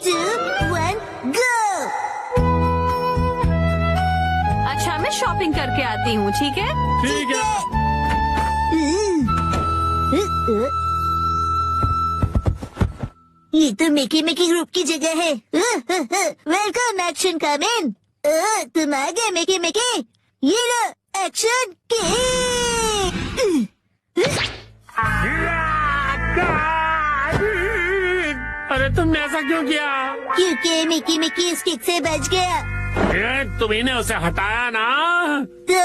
2, 1, go! अच्छा मैं shopping करके आती हूँ, ठीक है? ठीक है। ये तो मिकी मिकी ग्रुप की जगह है। Welcome action Kamen. तुम आ गए मिकी मिकी। ये लो एक्शन किक। अरे तुमने ऐसा क्यों किया? क्योंकि मिकी मिकी इस किक से बच गया। तुम्ही ने उसे हटाया ना? तो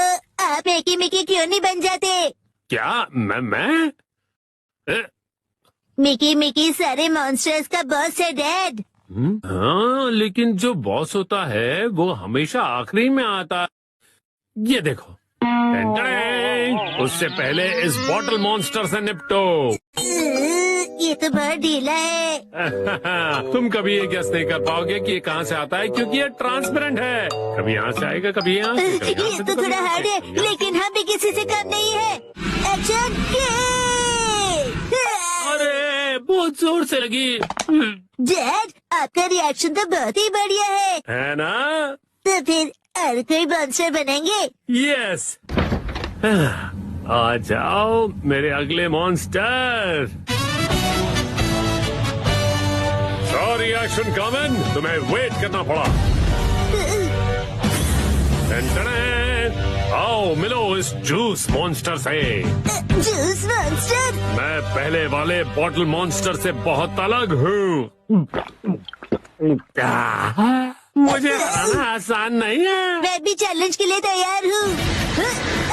आप मिकी मिकी क्यों नहीं बन जाते? क्या मैं? मिकी मिकी सारे मॉन्स्टर्स का बॉस है डैड। हाँ, लेकिन जो बॉस होता है वो हमेशा आखिरी में आता। ये देखो, टेंटड़ेंग! उससे पहले इस बॉटल मॉन्स्टर से निपटो। ये तो बहुत ढीला है। तुम कभी ये गेस नहीं कर पाओगे कि ये कहाँ से आता है, क्योंकि ये ट्रांसपेरेंट है। कभी यहाँ से आएगा, कभी यहाँ से, कभी यहाँ ये से, तो कभी थोड़ा यहाँ हार्ड से, है, कभी यहाँ से। लेकिन हम भी किसी से कम नहीं है। Action kick. अरे बहुत जोर से लगी। डैड, आपका रिएक्शन तो बहुत ही बढ़िया है ना? तो फिर और कोई मॉन्स्टर बनेंगे? यस। आ जाओ मेरे अगले मॉन्स्टर। सॉरी एक्शन कॉमन, तुम्हें वेट करना पड़ा। टन-टन-टन। आओ मिलो इस जूस मॉन्स्टर से। Juice monster? मैं पहले वाले बॉटल मॉन्स्टर से बहुत अलग हूँ। मुझे हराना आसान नहीं है। मैं भी चैलेंज के लिए तैयार हूँ।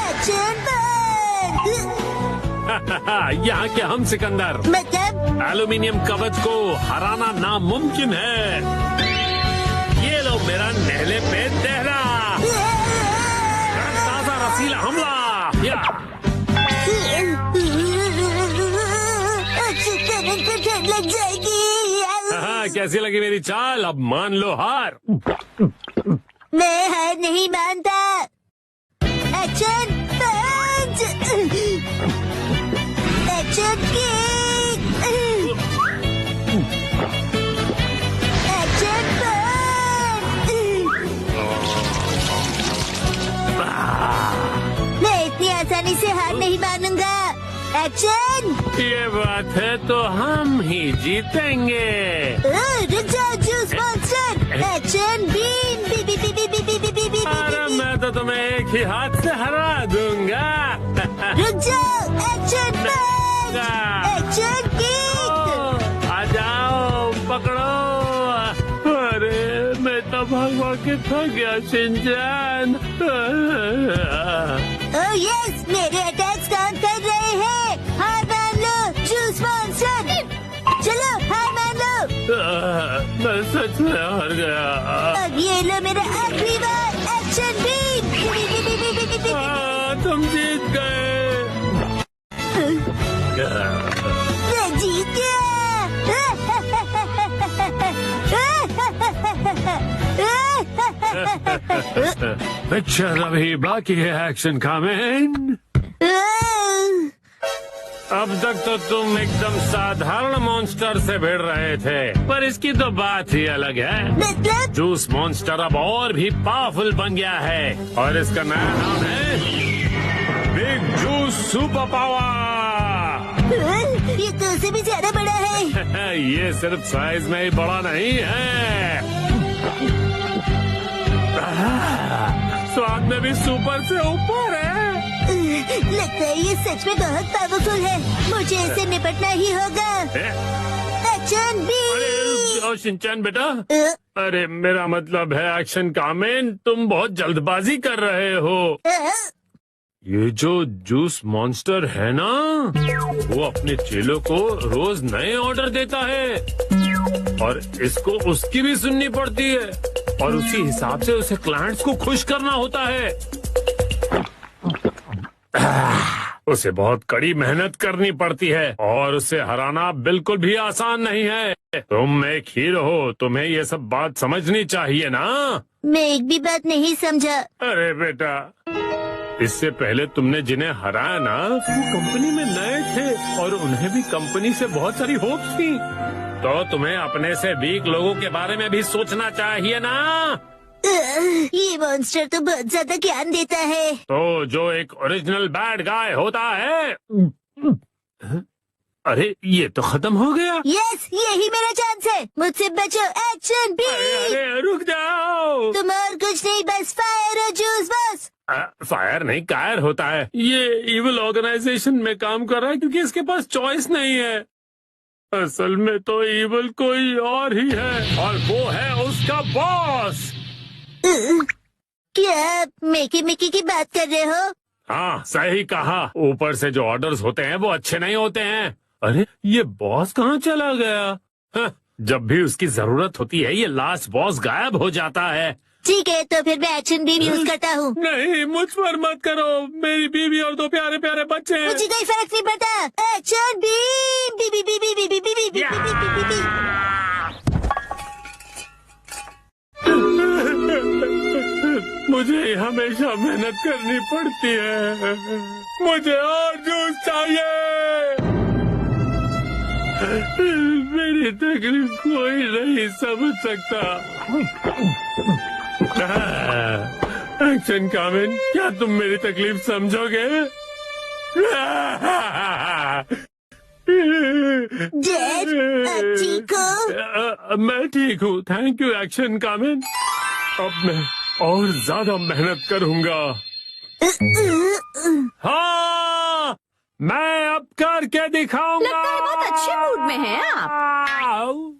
एक्शन बंद। यहाँ के हम सिकंदर मतलब एल्यूमिनियम कवच को हराना नामुमकिन है। ये लो मेरा नहले पे दहरा, ताजा रसीला हमला। या ठंड लग जाएगी। कैसी लगी मेरी चाल? अब मान लो हार। मैं हार नहीं मानता। Action punch. Action kick. Action punch. मैं इतनी आसानी से हार नहीं मानूंगा। एक्शन। ये बात है तो हम ही जीतेंगे। रुक जाओ juice monster. Action beam. B B B B B B B B B. अरे मैं तो तुम्हें एक ही हाथ से हरा दूंगा। रुक जाओ। Action punch. Action kick. आ जाओ, पकड़ो। अरे मैं तो भाग के थक गया शिनचैन। ओह यस, मेरे अटैक्स काम कर रहे हैं। हार मान लो जूस मॉन्स्टर। चलो हार मान लो। मैं सच में हार गया। अब ये लो मेरा आखिरी बार। Action beam. तुम जीत गए। मैं जीत गया। पिक्चर अभी बाकी है एक्शन कमेन। अब तक तो तुम एकदम साधारण मॉन्स्टर से भिड़ रहे थे, पर इसकी तो बात ही अलग है। मतलब जूस मॉन्स्टर अब और भी पावरफुल बन गया है और इसका नया नाम है बिग जूस सुपर पावर। ये तो उससे भी ज्यादा बड़ा है। ये सिर्फ साइज में ही बड़ा नहीं है, स्वाद में भी सुपर से ऊपर है। लगता है ये सच में बहुत पावरफुल है। मुझे इससे निपटना ही होगा। Action B. अरे शिनचैन बेटा, अरे मेरा मतलब है एक्शन कामेन, तुम बहुत जल्दबाजी कर रहे हो। ये जो जूस मॉन्स्टर है ना, वो अपने चेलों को रोज नए ऑर्डर देता है और इसको उसकी भी सुननी पड़ती है और उसी हिसाब से उसे क्लाइंट्स को खुश करना होता है। उसे बहुत कड़ी मेहनत करनी पड़ती है और उसे हराना बिल्कुल भी आसान नहीं है। तुम एक हीरो हो, तुम्हें ये सब बात समझनी चाहिए ना। मैं एक भी बात नहीं समझा। अरे बेटा, इससे पहले तुमने जिन्हें हराया ना, वो कंपनी में नए थे और उन्हें भी कंपनी से बहुत सारी होप्स थी। तो तुम्हें अपने से वीक लोगों के बारे में भी सोचना चाहिए ना। ये मॉन्स्टर तो बहुत ज्यादा ज्ञान देता है। तो जो एक ओरिजिनल बैड गाय होता है। अरे ये तो खत्म हो गया। यस, यही मेरा चांस है। मुझसे बचो, एक्शन भी। अरे रुक जाओ। तुम और कुछ नहीं, बस फायर और जूस बस। फायर नहीं, कायर होता है। ये इविल ऑर्गेनाइजेशन में काम कर रहा है क्योंकि इसके पास चॉइस नहीं है। असल में तो इविल कोई और ही है और वो है उसका बॉस। क्या आप मिकी मिकी की बात कर रहे हो? हाँ सही कहा। ऊपर से जो ऑर्डर्स होते हैं वो अच्छे नहीं होते हैं। अरे ये बॉस कहाँ चला गया? हाँ, जब भी उसकी जरूरत होती है ये लास्ट बॉस गायब हो जाता है। ठीक है, तो फिर मैं एक्शन बीम यूज करता हूँ। नहीं, मुझ पर मत करो। मेरी बीवी और 2 प्यारे प्यारे बच्चे हैं। मुझे कोई फर्क नहीं पड़ता। Action beam, B B B B B B B B B B B. मुझे हमेशा मेहनत करनी पड़ती है। मुझे और जूस चाहिए। मेरी तकलीफ कोई नहीं समझ सकता। एक्शन कामिन, क्या तुम मेरी तकलीफ समझोगे? डैड, आप ठीक हो? मैं ठीक हूँ, थैंक यू एक्शन कामिन। अब मैं और ज्यादा मेहनत करूँगा। हाँ, मैं अब करके दिखाऊंगा। लगता है बहुत अच्छे मूड में हैं आप।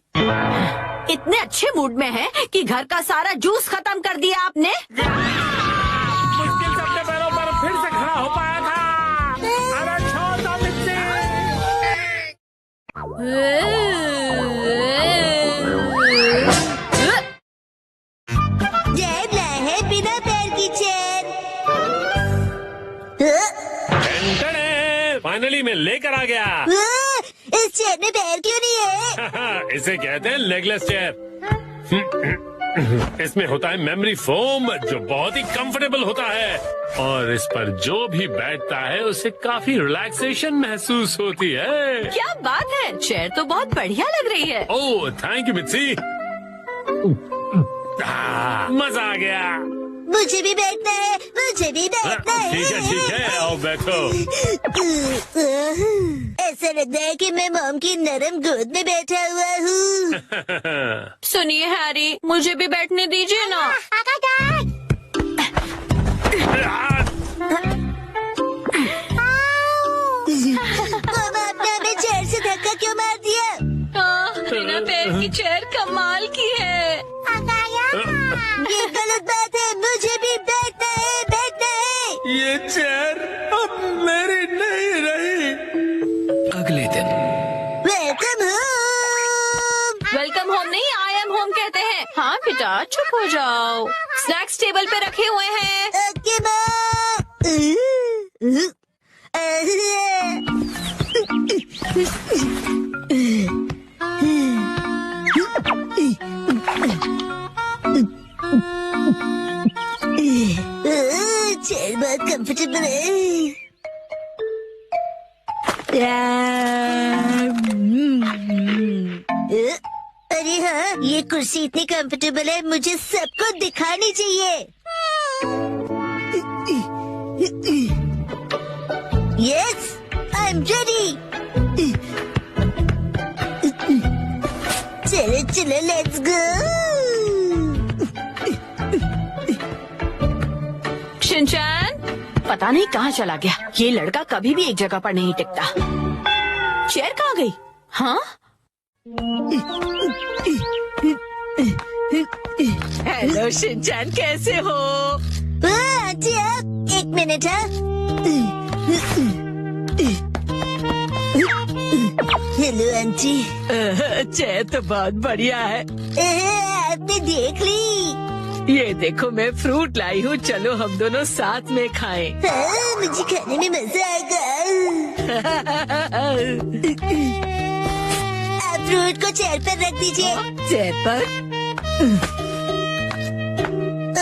इतने अच्छे मूड में हैं कि घर का सारा जूस खत्म कर दिया आपने। मुश्किल से अपने पैरों पर फिर से खड़ा हो पाया था। अरे छोड़ दो मिट्टी। डैड लाए है बिना पैर की चेयर। फाइनली मैं लेकर आ गया। इस चेयर में पैर क्यों नहीं है? इसे कहते हैं लेगलेस चेयर। इसमें होता है मेमोरी फोम जो बहुत ही कंफर्टेबल होता है और इस पर जो भी बैठता है उसे काफी रिलैक्सेशन महसूस होती है। क्या बात है, चेयर तो बहुत बढ़िया लग रही है। Oh thank you Mitsy. मजा आ गया। मुझे भी बैठना है, मुझे भी बैठना है। ठीक है, आओ बैठो। ऐसा लगता है कि मैं मॉम की नरम गोद में बैठा हुआ हूँ। सुनिए हैरी, मुझे भी बैठने दीजिए ना। मॉम, आपने हमें चेयर से धक्का क्यों मार दिया? बिना पैर की चेयर कमाल की है। ये गलत बात है, मुझे भी बैठना है, बैठना है। ये चेयर अब मेरी नहीं रही। अगले दिन वेलकम होम। वेलकम होम नहीं, आई एम होम कहते हैं। हाँ बेटा चुप हो जाओ, स्नैक्स टेबल पे रखे हुए हैं। ओके चेयर बहुत कंफर्टेबल है। अरे हाँ, ये कुर्सी इतनी कंफर्टेबल है, मुझे सबको दिखानी चाहिए। Yes, I am ready. चलो चलो, लेट्स गो। शिनचैन पता नहीं कहाँ चला गया। ये लड़का कभी भी एक जगह पर नहीं टिकता। चेयर कहाँ गई? हाँ, हेलो शिनचैन, कैसे हो? आंटी आप एक मिनट। Hello aunty. चेयर तो बहुत बढ़िया है। आपने देख ली? ये देखो मैं फ्रूट लाई हूँ, चलो हम दोनों साथ में खाएं। हाँ, मुझे खाने में मजा आएगा। आप फ्रूट को चेयर पर रख दीजिए। चेयर पर?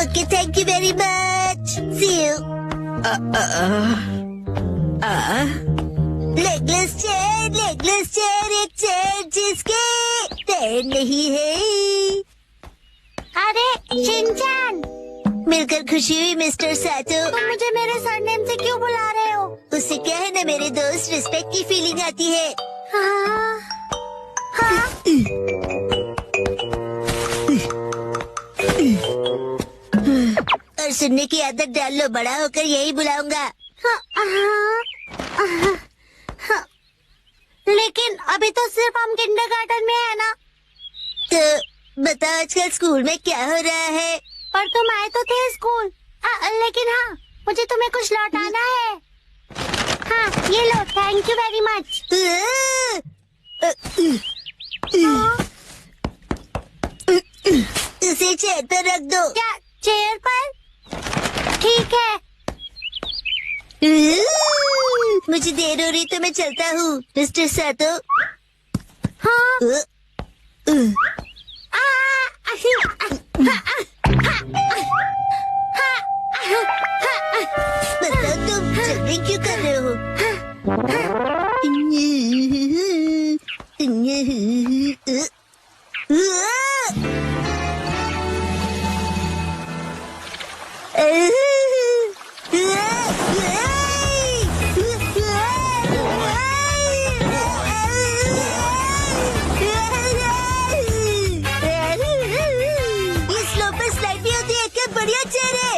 Okay, thank you very much. See you. Legless chair, एक चेयर जिसके पैर नहीं है। अरे शिनचैन, मिलकर खुशी हुई मिस्टर सातो। तुम मुझे मेरे सरनेम से क्यों बुला रहे हो? उससे क्या है ना मेरे दोस्त, रिस्पेक्ट की फीलिंग आती है। हाँ, हाँ। और सुनने की आदत डाल लो, बड़ा होकर यही बुलाऊंगा। लेकिन अभी तो सिर्फ हम किंडरगार्टन में है ना। तो बताओ आजकल स्कूल में क्या हो रहा है? पर तुम आए तो थे स्कूल। लेकिन हाँ, मुझे तुम्हें कुछ लौटाना है। हाँ, ये लो, थैंक यू वेरी मच। उसे चेयर पर रख दो। क्या चेयर पर? ठीक है। मुझे देर हो रही तो मैं चलता हूँ मिस्टर सातो। हाँ। बताओ तुम जल्दी क्यों कर रहे हो? बढ़िया चेहरे।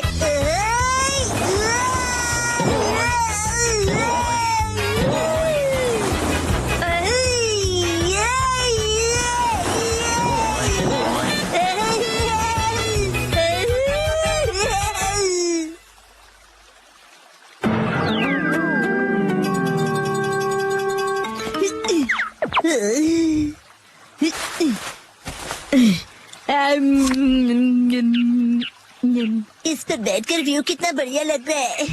इस पर बैठकर व्यू कितना बढ़िया लग रहा है।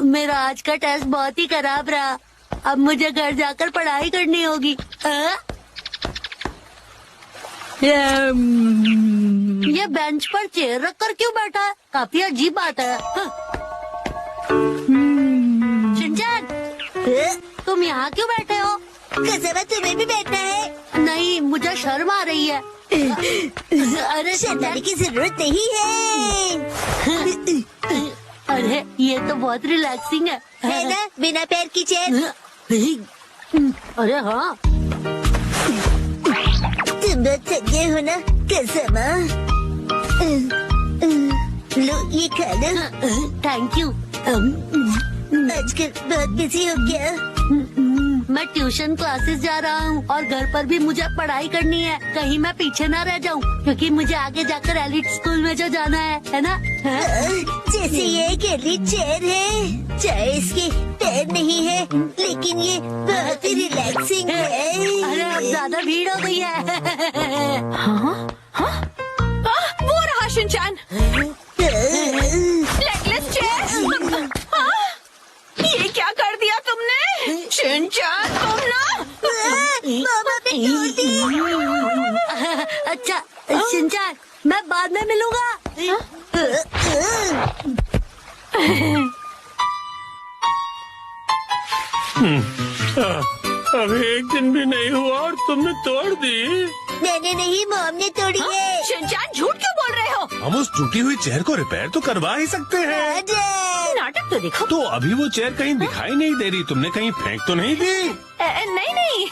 मेरा आज का टेस्ट बहुत ही खराब रहा। अब मुझे घर जाकर पढ़ाई करनी होगी। ये बेंच पर चेयर रखकर क्यों बैठा है? काफी अजीब बात है। शिनचैन, तुम यहाँ क्यों बैठे हो? कसम है तुम्हें भी बैठना है? नहीं, मुझे शर्म आ रही है। अरे शर्माने की जरूरत नहीं है। अरे ये तो बहुत रिलैक्सिंग है ना, बिना पैर की चेयर। अरे हाँ, तुम बहुत थके हो ना कसम। लो ये खा लो। Thank you. आजकल बहुत बिजी हो गया। मैं ट्यूशन क्लासेस जा रहा हूँ और घर पर भी मुझे पढ़ाई करनी है। कहीं मैं पीछे ना रह जाऊँ, क्योंकि मुझे आगे जाकर एलिट स्कूल में जो जाना है ना। जैसे ये एक एलिट चेयर है, चाहे इसके पैर नहीं है, लेकिन ये बहुत ही रिलैक्सिंग है। अरे अब ज्यादा भीड़ हो गई है। वो रहा शिनचैन, लेगलेस चेयर। ये क्या कर दिया तुमने शिनचैन? तुम ना मामा पे तोड़ दी। अच्छा शिनचैन, मैं बाद में मिलूंगा। अभी एक दिन भी नहीं हुआ और तुमने तोड़ दी। मैंने नहीं, मॉम ने तोड़ी है। शिनचैन झूठ क्यों बोल रहे हो? हम उस टूटी हुई चेयर को रिपेयर तो करवा ही सकते हैं। नाटक तो देखो। तो अभी वो चेयर कहीं दिखाई नहीं दे रही, तुमने कहीं फेंक तो नहीं दी? नहीं